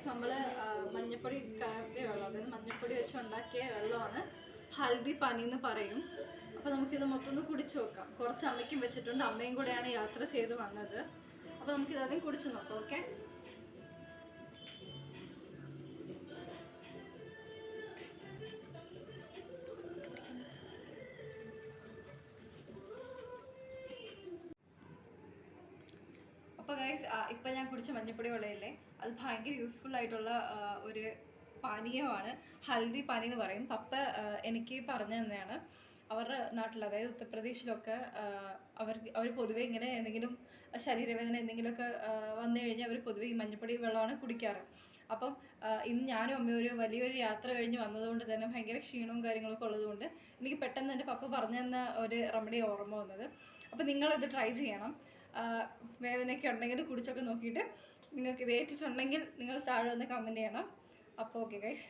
Guys നമ്മൾ മഞ്ഞപ്പൊടി കലർത്തിയ വെള്ളം, അതായത് മഞ്ഞപ്പൊടി വെച്ച് ഉണ്ടാക്കിയ വെള്ളമാണ് ഹൽദി പനി എന്ന് പറയും. അപ്പോൾ നമുക്കിത് മൊത്തം ഒന്ന് കുടിച്ചു നോക്കാം. കുറച്ച് അമ്മയ്ക്കും വെച്ചിട്ടുണ്ട്, അമ്മയും കൂടെയാണ് യാത്ര ചെയ്ത് വന്നത്. അപ്പോൾ നമുക്കിതാദ്യം കുടിച്ചു നോക്കാം. ഓക്കെ, അപ്പോൾ ഗൈസ് ഇപ്പം ഞാൻ കുടിച്ച മഞ്ഞപ്പൊടി വെള്ളമില്ലേ, അത് ഭയങ്കര യൂസ്ഫുൾ ആയിട്ടുള്ള ഒരു പാനീയമാണ്. ഹൽദി പാനി എന്ന് പറയും. പപ്പ എനിക്ക് പറഞ്ഞു തന്നെയാണ്. അവരുടെ നാട്ടിൽ, അതായത് ഉത്തർപ്രദേശിലൊക്കെ അവർ പൊതുവേ ഇങ്ങനെ എന്തെങ്കിലും ശരീരവേദന എന്തെങ്കിലുമൊക്കെ വന്നു കഴിഞ്ഞാൽ അവർ പൊതുവേ ഈ മഞ്ഞപ്പൊടി വെള്ളമാണ് കുടിക്കാറ്. അപ്പം ഇന്ന് ഞാനും അമ്മയും ഒരു വലിയൊരു യാത്ര കഴിഞ്ഞ് വന്നതുകൊണ്ട് തന്നെ ഭയങ്കര ക്ഷീണവും കാര്യങ്ങളൊക്കെ ഉള്ളതുകൊണ്ട് എനിക്ക് പെട്ടെന്ന് എൻ്റെ പപ്പ പറഞ്ഞു തന്ന ഒരു റെമഡി ഓർമ്മ വന്നത്. അപ്പോൾ നിങ്ങളിത് ട്രൈ ചെയ്യണം. വേദനയൊക്കെ ഉണ്ടെങ്കിൽ കുടിച്ചൊക്കെ നോക്കിയിട്ട് നിങ്ങൾക്ക് ഇത് ഏറ്റിട്ടുണ്ടെങ്കിൽ നിങ്ങൾ താഴെ വന്ന് കമൻറ്റ് ചെയ്യണം. അപ്പോൾ ഓക്കെ ഗൈസ്.